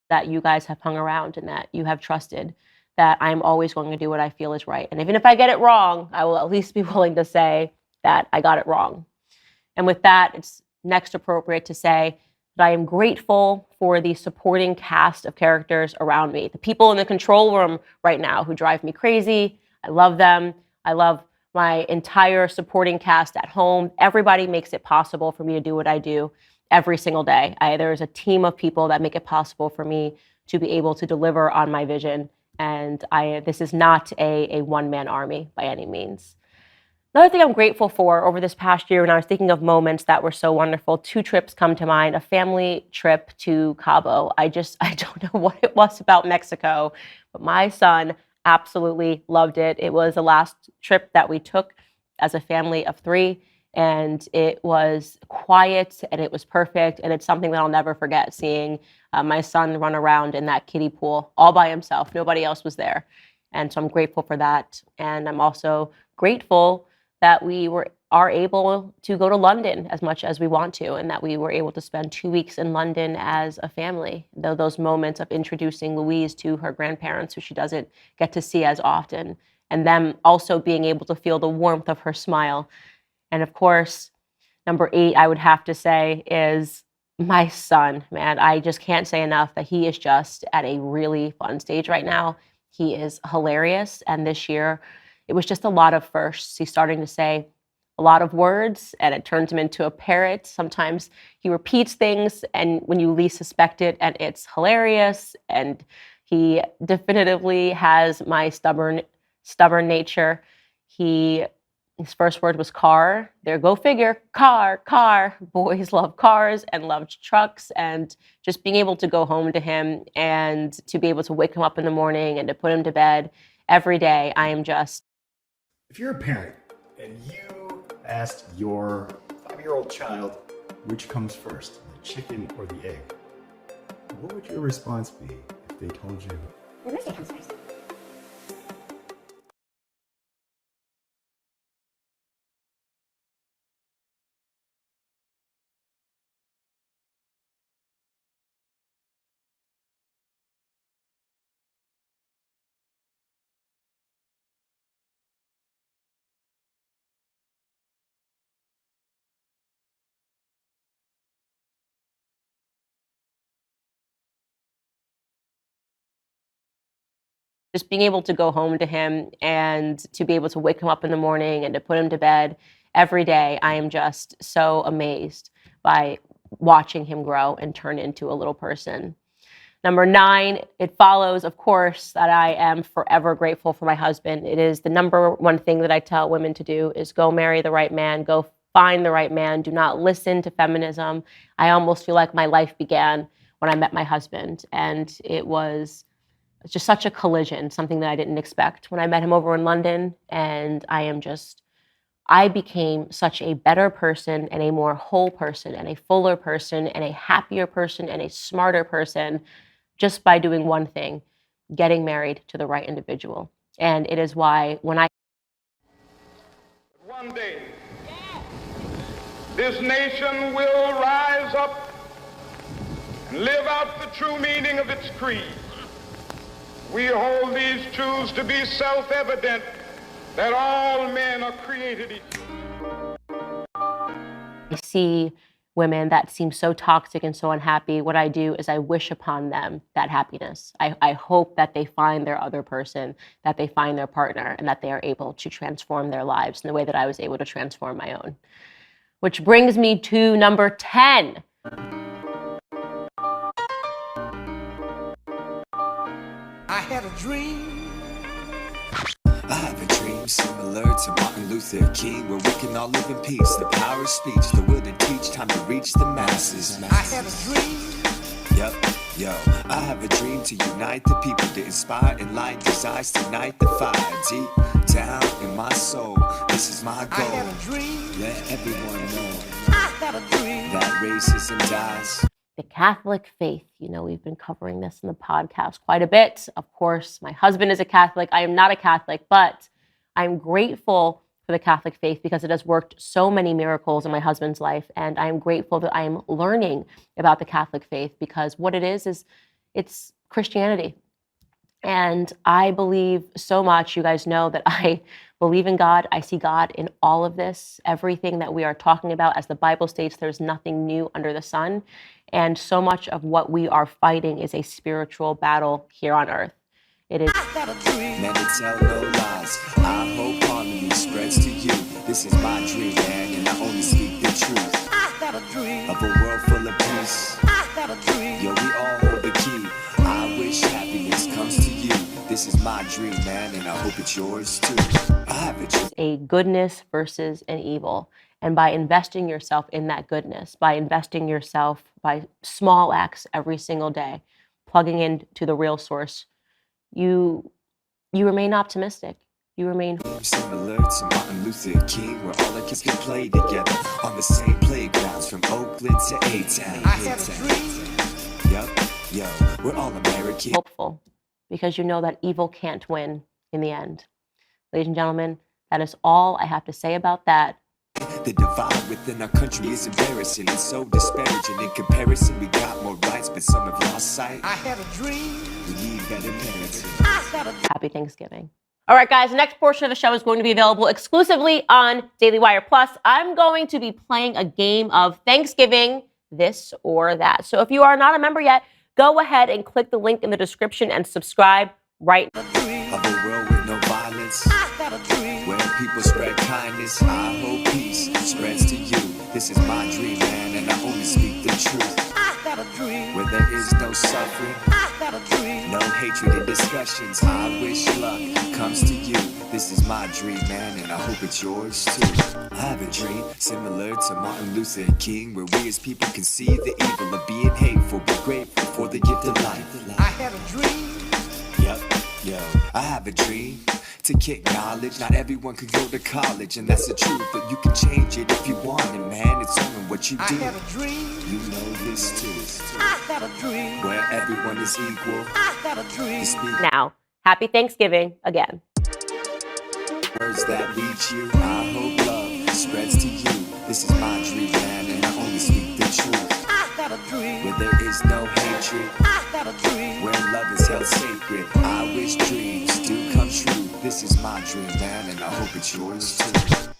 that you guys have hung around and that you have trusted, that I'm always going to do what I feel is right. And even if I get it wrong, I will at least be willing to say that I got it wrong. And with that, it's next appropriate to say that I am grateful for the supporting cast of characters around me. The people in the control room right now who drive me crazy, I love them. I love my entire supporting cast at home. Everybody makes it possible for me to do what I do every single day. There's a team of people that make it possible for me to be able to deliver on my vision. And this is not a one-man army by any means. Another thing I'm grateful for over this past year, when I was thinking of moments that were so wonderful, 2 trips come to mind. A family trip to Cabo. I don't know what it was about Mexico, but my son absolutely loved it. It was the last trip that we took as a family of 3, and it was quiet and it was perfect. And it's something that I'll never forget, seeing my son run around in that kiddie pool all by himself. Nobody else was there. And so I'm grateful for that. And I'm also grateful that we are able to go to London as much as we want to, and that we were able to spend 2 weeks in London as a family. Though those moments of introducing Louise to her grandparents, who she doesn't get to see as often, and them also being able to feel the warmth of her smile. And of course, number 8, I would have to say, is my son. Man, I just can't say enough that he is just at a really fun stage right now. He is hilarious, and this year, it was just a lot of firsts. He's starting to say a lot of words, and it turns him into a parrot. Sometimes he repeats things, and when you least suspect it, and it's hilarious. And he definitively has my stubborn nature. His first word was car. There, go figure. Car. Boys love cars and loved trucks, and just being able to go home to him and to be able to wake him up in the morning and to put him to bed every day, I am just. If you're a parent and you asked your 5-year-old child which comes first, the chicken or the egg, what would your response be if they told you? The rooster comes first. Just being able to go home to him and to be able to wake him up in the morning and to put him to bed every day, I am just so amazed by watching him grow and turn into a little person. Number 9, it follows, of course, that I am forever grateful for my husband. It is the number one thing that I tell women to do, is go marry the right man, go find the right man. Do not listen to feminism. I almost feel like my life began when I met my husband, and it was just such a collision, something that I didn't expect when I met him over in London. And I became such a better person and a more whole person and a fuller person and a happier person and a smarter person just by doing one thing, getting married to the right individual. And it is why when I... One day, this nation will rise up and live out the true meaning of its creed. We hold these truths to be self-evident, that all men are created equal. I see women that seem so toxic and so unhappy. What I do is I wish upon them that happiness. I hope that they find their other person, that they find their partner, and that they are able to transform their lives in the way that I was able to transform my own. Which brings me to number 10. I had a dream. I have a dream similar to Martin Luther King, where we can all live in peace. The power of speech, the will to teach, time to reach the masses. I had a dream. Yep, yo, I have a dream to unite the people, to inspire and light desires, to ignite the fire deep down in my soul. This is my goal. I had a dream. Let everyone know I had a dream that racism dies. The Catholic faith. You know, we've been covering this in the podcast quite a bit. Of course, my husband is a Catholic. I am not a Catholic, but I'm grateful for the Catholic faith because it has worked so many miracles in my husband's life. And I am grateful that I am learning about the Catholic faith, because what it is It's Christianity. And I believe so much, you guys know that I believe in God. I see God in all of this. Everything that we are talking about, as the Bible states, there's nothing new under the sun. And so much of what we are fighting is a spiritual battle here on earth. It is. Never tell no lies. I hope harmony spreads to you. This is my dream, man, and I only speak the truth. Of a world full of peace. Yo, we all hold the key. I wish happiness comes to you. This is my dream, man, and I hope it's yours too. I have a dream. A goodness versus an evil. And by investing yourself in that goodness, by investing yourself by small acts every single day, plugging into the real source, you remain optimistic. You remain Similar to Martin Luther King, where all the kids can play together on the same playgrounds from Oakland to A-Town. I have a dream. Yup, yo, we're all American. hopeful because you know that evil can't win in the end. Ladies and gentlemen, that is all I have to say about that. The divide within our country is embarrassing and so disparaging. In comparison, we got more rights, but some have lost sight. I had a dream. We need better parenting. Happy Thanksgiving. All right, guys, the next portion of the show is going to be available exclusively on Daily Wire Plus. I'm going to be playing a game of Thanksgiving, this or that. So if you are not a member yet, go ahead and click the link in the description and subscribe right now. Of a world with no violence, where people spread kindness. I hope peace spreads to you. This is my dream, man, and I only speak the truth. Where there is no suffering, no hatred and discussions. I wish luck comes to you. This is my dream, man, and I hope it's yours too. I have a dream similar to Martin Luther King, where we as people can see the evil of being hateful, be grateful for the gift of life. I have a dream. Yup, yo, I have a dream to kick knowledge. Not everyone can go to college, and that's the truth. But you can change it if you want it, man. It's only what you do. I have a dream. You know this too. I got a dream. Where everyone is equal. I got a dream. Now, happy Thanksgiving again. Words that reach you. I hope love spreads to you. This is my dream, man, and I only speak the truth. I got a dream. Where there is no hatred. I got a dream. Where love is held sacred. I wish dreams do come true. This is my dream, man, and I hope it's yours too.